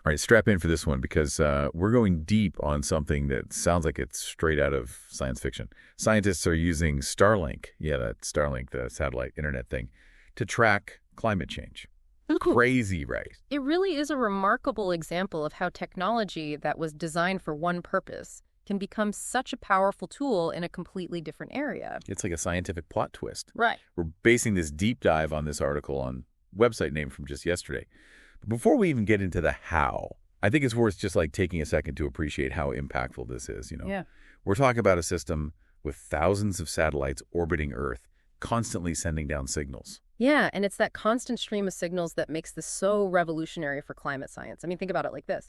All right, strap in for this one because we're going deep on something that sounds like it's straight out of science fiction. Scientists are using Starlink, that Starlink, the satellite internet thing, to track climate change. Crazy, right? It really is a remarkable example of how technology that was designed for one purpose can become such a powerful tool in a completely different area. It's like a scientific plot twist. Right. We're basing this deep dive on this article on website name from just yesterday. But before we even get into the how, I think it's worth just like taking a second to appreciate how impactful this is. Yeah. We're talking about a system with thousands of satellites orbiting Earth, constantly sending down signals. Yeah, and it's that constant stream of signals that makes this so revolutionary for climate science. I mean, think about it like this.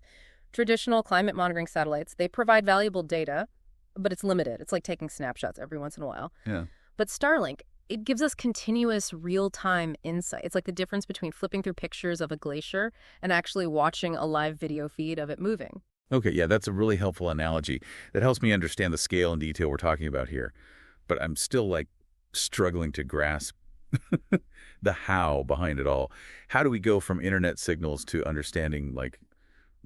Traditional climate monitoring satellites, they provide valuable data, but it's limited. It's like taking snapshots every once in a while. Yeah. But Starlink, it gives us continuous real-time insight. It's like the difference between flipping through pictures of a glacier and actually watching a live video feed of it moving. Okay, yeah, that's a really helpful analogy. That helps me understand the scale and detail we're talking about here. But I'm still struggling to grasp the how behind it all. How do we go from internet signals to understanding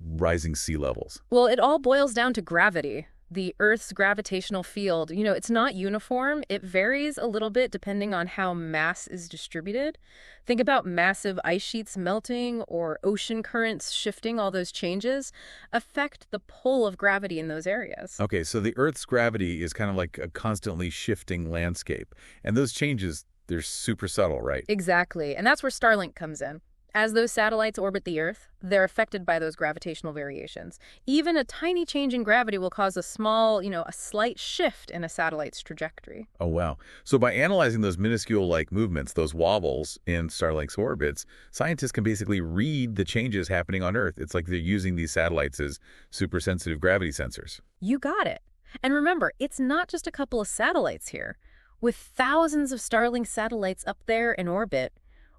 rising sea levels? Well, it all boils down to gravity. The Earth's gravitational field, it's not uniform. It varies a little bit depending on how mass is distributed. Think about massive ice sheets melting or ocean currents shifting. All those changes affect the pull of gravity in those areas. Okay, so the Earth's gravity is kind of like a constantly shifting landscape. And those changes, they're super subtle, right? Exactly. And that's where Starlink comes in. As those satellites orbit the Earth, they're affected by those gravitational variations. Even a tiny change in gravity will cause a slight shift in a satellite's trajectory. Oh, wow. So by analyzing those minuscule movements, those wobbles in Starlink's orbits, scientists can basically read the changes happening on Earth. It's like they're using these satellites as super sensitive gravity sensors. You got it. And remember, it's not just a couple of satellites here. With thousands of Starlink satellites up there in orbit,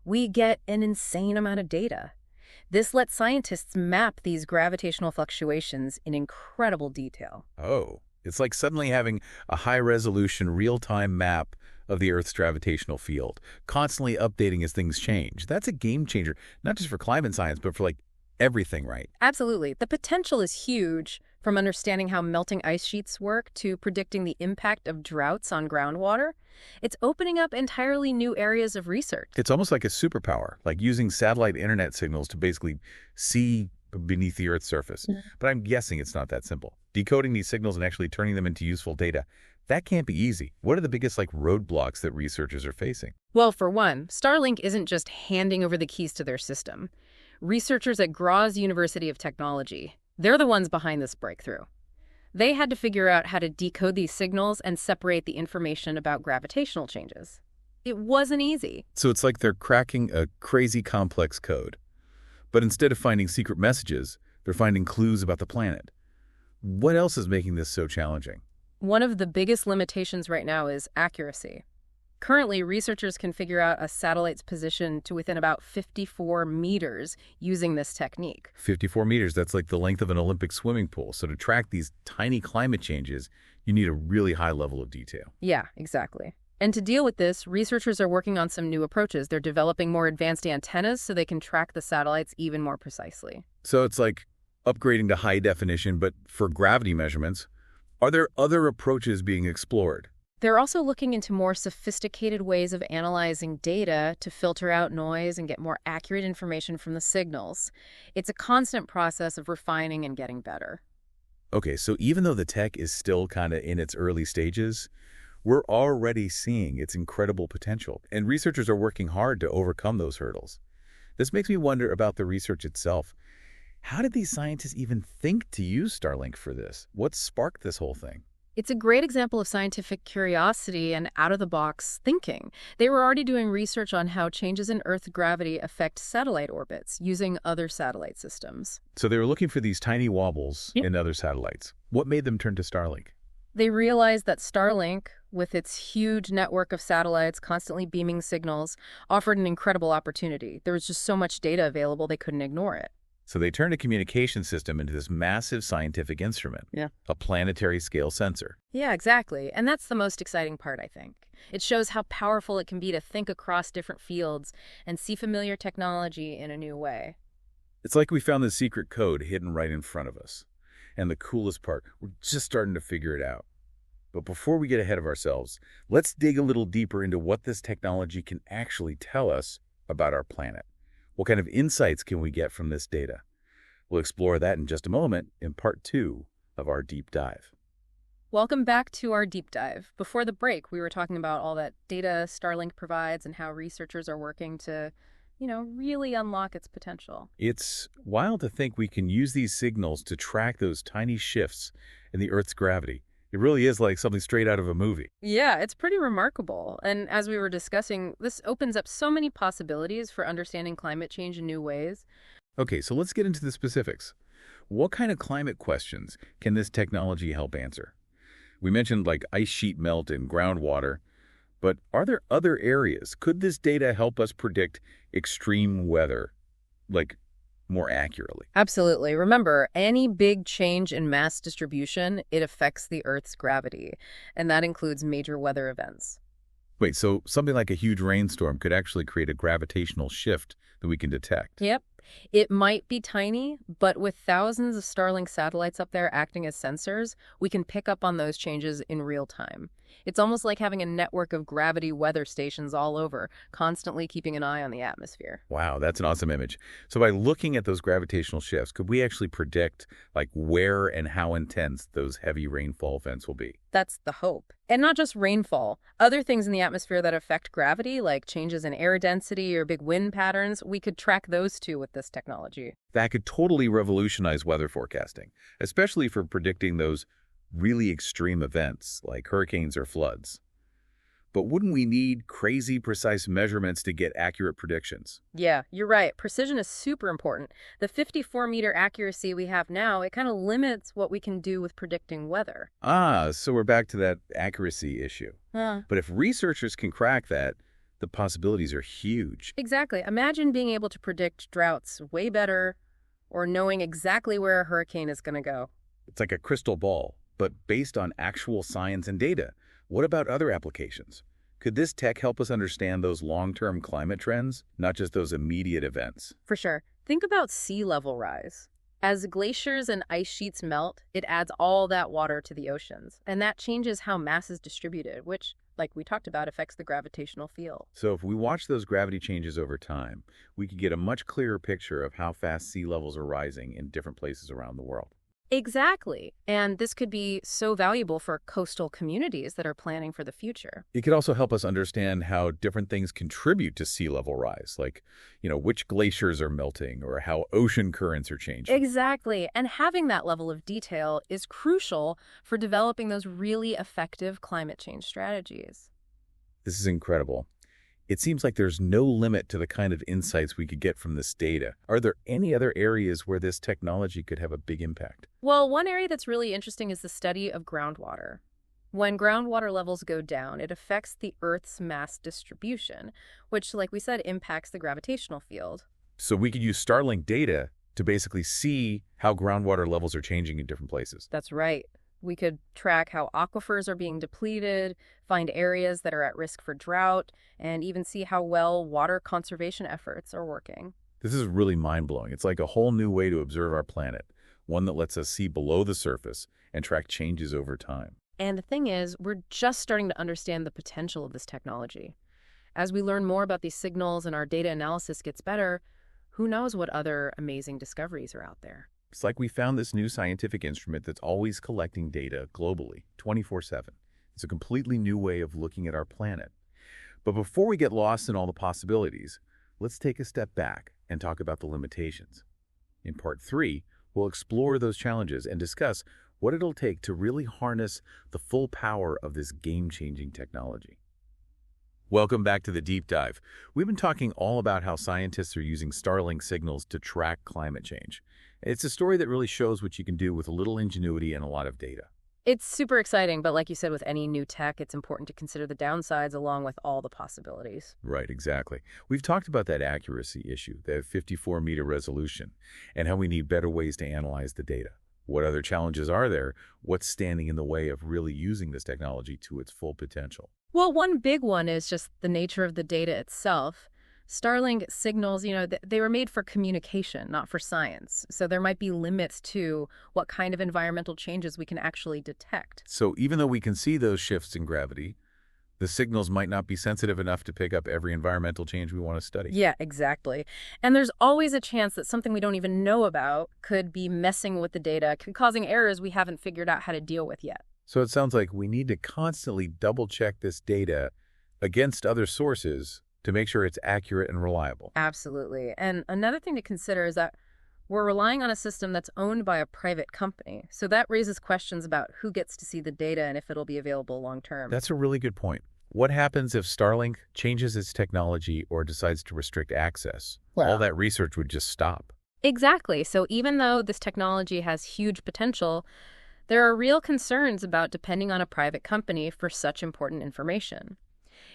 we get an insane amount of data. This lets scientists map these gravitational fluctuations in incredible detail. Oh, it's like suddenly having a high-resolution, real-time map of the Earth's gravitational field, constantly updating as things change. That's a game changer, not just for climate science, but for everything, right? Absolutely. The potential is huge, from understanding how melting ice sheets work to predicting the impact of droughts on groundwater. It's opening up entirely new areas of research. It's almost like a superpower, like using satellite internet signals to basically see beneath the Earth's surface. Yeah. But I'm guessing it's not that simple. Decoding these signals and actually turning them into useful data, that can't be easy. What are the biggest roadblocks that researchers are facing? Well, for one, Starlink isn't just handing over the keys to their system. Researchers at Graz University of Technology, they're the ones behind this breakthrough. They had to figure out how to decode these signals and separate the information about gravitational changes. It wasn't easy. So it's like they're cracking a crazy complex code. But instead of finding secret messages, they're finding clues about the planet. What else is making this so challenging? One of the biggest limitations right now is accuracy. Currently, researchers can figure out a satellite's position to within about 54 meters using this technique. 54 meters, that's like the length of an Olympic swimming pool. So to track these tiny climate changes, you need a really high level of detail. Yeah, exactly. And to deal with this, researchers are working on some new approaches. They're developing more advanced antennas so they can track the satellites even more precisely. So it's like upgrading to high definition, but for gravity measurements. Are there other approaches being explored? They're also looking into more sophisticated ways of analyzing data to filter out noise and get more accurate information from the signals. It's a constant process of refining and getting better. Okay, so even though the tech is still kind of in its early stages, we're already seeing its incredible potential, and researchers are working hard to overcome those hurdles. This makes me wonder about the research itself. How did these scientists even think to use Starlink for this? What sparked this whole thing? It's a great example of scientific curiosity and out-of-the-box thinking. They were already doing research on how changes in Earth gravity affect satellite orbits using other satellite systems. So they were looking for these tiny wobbles in other satellites. What made them turn to Starlink? They realized that Starlink, with its huge network of satellites constantly beaming signals, offered an incredible opportunity. There was just so much data available, they couldn't ignore it. So they turned a communication system into this massive scientific instrument, a planetary-scale sensor. Yeah, exactly. And that's the most exciting part, I think. It shows how powerful it can be to think across different fields and see familiar technology in a new way. It's like we found the secret code hidden right in front of us. And the coolest part, we're just starting to figure it out. But before we get ahead of ourselves, let's dig a little deeper into what this technology can actually tell us about our planet. What kind of insights can we get from this data? We'll explore that in just a moment in part 2 of our deep dive. Welcome back to our deep dive. Before the break, we were talking about all that data Starlink provides and how researchers are working to, really unlock its potential. It's wild to think we can use these signals to track those tiny shifts in the Earth's gravity. It really is like something straight out of a movie. Yeah, it's pretty remarkable. And as we were discussing, this opens up so many possibilities for understanding climate change in new ways. Okay, so let's get into the specifics. What kind of climate questions can this technology help answer? We mentioned like ice sheet melt and groundwater, but are there other areas? Could this data help us predict extreme weather, like more accurately? Absolutely. Remember, any big change in mass distribution, it affects the Earth's gravity, and that includes major weather events. Wait, so something like a huge rainstorm could actually create a gravitational shift that we can detect? Yep. It might be tiny, but with thousands of Starlink satellites up there acting as sensors, we can pick up on those changes in real time. It's almost like having a network of gravity weather stations all over, constantly keeping an eye on the atmosphere. Wow, that's an awesome image. So by looking at those gravitational shifts, could we actually predict like where and how intense those heavy rainfall events will be? That's the hope. And not just rainfall. Other things in the atmosphere that affect gravity, like changes in air density or big wind patterns, we could track those too with this technology. That could totally revolutionize weather forecasting, especially for predicting those really extreme events like hurricanes or floods. But wouldn't we need crazy precise measurements to get accurate predictions? Yeah, you're right. Precision is super important. The 54-meter accuracy we have now, it kind of limits what we can do with predicting weather. So we're back to that accuracy issue. Huh. But if researchers can crack that, the possibilities are huge. Exactly. Imagine being able to predict droughts way better or knowing exactly where a hurricane is going to go. It's like a crystal ball, but based on actual science and data. What about other applications? Could this tech help us understand those long-term climate trends, not just those immediate events? For sure. Think about sea level rise. As glaciers and ice sheets melt, it adds all that water to the oceans, and that changes how mass is distributed, which, like we talked about, affects the gravitational field. So if we watch those gravity changes over time, we could get a much clearer picture of how fast sea levels are rising in different places around the world. Exactly. And this could be so valuable for coastal communities that are planning for the future. It could also help us understand how different things contribute to sea level rise, like, which glaciers are melting or how ocean currents are changing. Exactly. And having that level of detail is crucial for developing those really effective climate change strategies. This is incredible. It seems like there's no limit to the kind of insights we could get from this data. Are there any other areas where this technology could have a big impact? Well, one area that's really interesting is the study of groundwater. When groundwater levels go down, it affects the Earth's mass distribution, which, like we said, impacts the gravitational field. So we could use Starlink data to basically see how groundwater levels are changing in different places. That's right. We could track how aquifers are being depleted, find areas that are at risk for drought, and even see how well water conservation efforts are working. This is really mind-blowing. It's like a whole new way to observe our planet, one that lets us see below the surface and track changes over time. And the thing is, we're just starting to understand the potential of this technology. As we learn more about these signals and our data analysis gets better, who knows what other amazing discoveries are out there. It's like we found this new scientific instrument that's always collecting data globally, 24/7. It's a completely new way of looking at our planet. But before we get lost in all the possibilities, let's take a step back and talk about the limitations. In part 3, we'll explore those challenges and discuss what it'll take to really harness the full power of this game-changing technology. Welcome back to the Deep Dive. We've been talking all about how scientists are using Starlink signals to track climate change. It's a story that really shows what you can do with a little ingenuity and a lot of data. It's super exciting, but like you said, with any new tech, it's important to consider the downsides along with all the possibilities. Right, exactly. We've talked about that accuracy issue, that 54-meter resolution, and how we need better ways to analyze the data. What other challenges are there? What's standing in the way of really using this technology to its full potential? Well, one big one is just the nature of the data itself. Starlink signals, they were made for communication, not for science. So there might be limits to what kind of environmental changes we can actually detect. So even though we can see those shifts in gravity, the signals might not be sensitive enough to pick up every environmental change we want to study. Yeah, exactly. And there's always a chance that something we don't even know about could be messing with the data, causing errors we haven't figured out how to deal with yet. So it sounds like we need to constantly double-check this data against other sources to make sure it's accurate and reliable. Absolutely. And another thing to consider is that we're relying on a system that's owned by a private company. So that raises questions about who gets to see the data and if it'll be available long term. That's a really good point. What happens if Starlink changes its technology or decides to restrict access? Well, all that research would just stop. Exactly. So even though this technology has huge potential, there are real concerns about depending on a private company for such important information.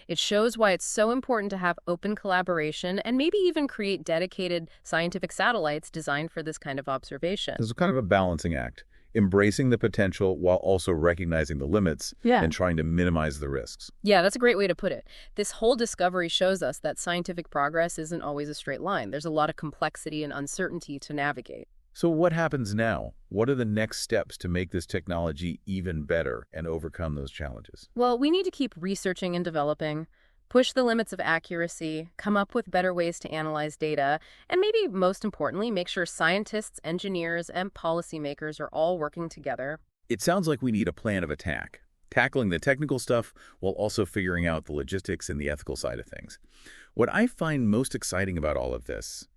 It shows why it's so important to have open collaboration and maybe even create dedicated scientific satellites designed for this kind of observation. This is kind of a balancing act, embracing the potential while also recognizing the limits and trying to minimize the risks. Yeah, that's a great way to put it. This whole discovery shows us that scientific progress isn't always a straight line. There's a lot of complexity and uncertainty to navigate. So what happens now? What are the next steps to make this technology even better and overcome those challenges? Well, we need to keep researching and developing, push the limits of accuracy, come up with better ways to analyze data, and maybe most importantly, make sure scientists, engineers, and policymakers are all working together. It sounds like we need a plan of attack, tackling the technical stuff while also figuring out the logistics and the ethical side of things. What I find most exciting about all of this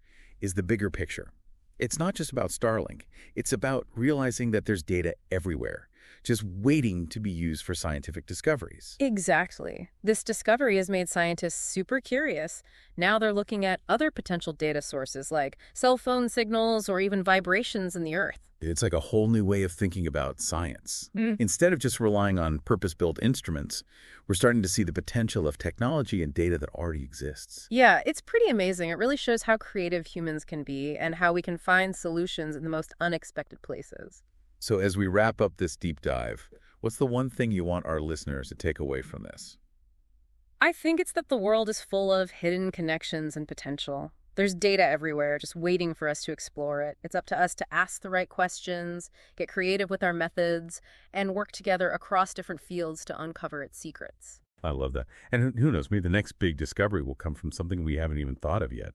is the bigger picture. It's not just about Starlink. It's about realizing that there's data everywhere, just waiting to be used for scientific discoveries. Exactly. This discovery has made scientists super curious. Now they're looking at other potential data sources like cell phone signals or even vibrations in the Earth. It's like a whole new way of thinking about science. Instead of just relying on purpose-built instruments, we're starting to see the potential of technology and data that already exists. Yeah, it's pretty amazing. It really shows how creative humans can be and how we can find solutions in the most unexpected places. So as we wrap up this deep dive, what's the one thing you want our listeners to take away from this? I think it's that the world is full of hidden connections and potential. There's data everywhere, just waiting for us to explore it. It's up to us to ask the right questions, get creative with our methods, and work together across different fields to uncover its secrets. I love that. And who knows, maybe the next big discovery will come from something we haven't even thought of yet.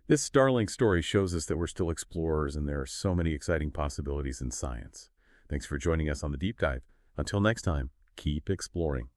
This Starlink story shows us that we're still explorers and there are so many exciting possibilities in science. Thanks for joining us on the Deep Dive. Until next time, keep exploring.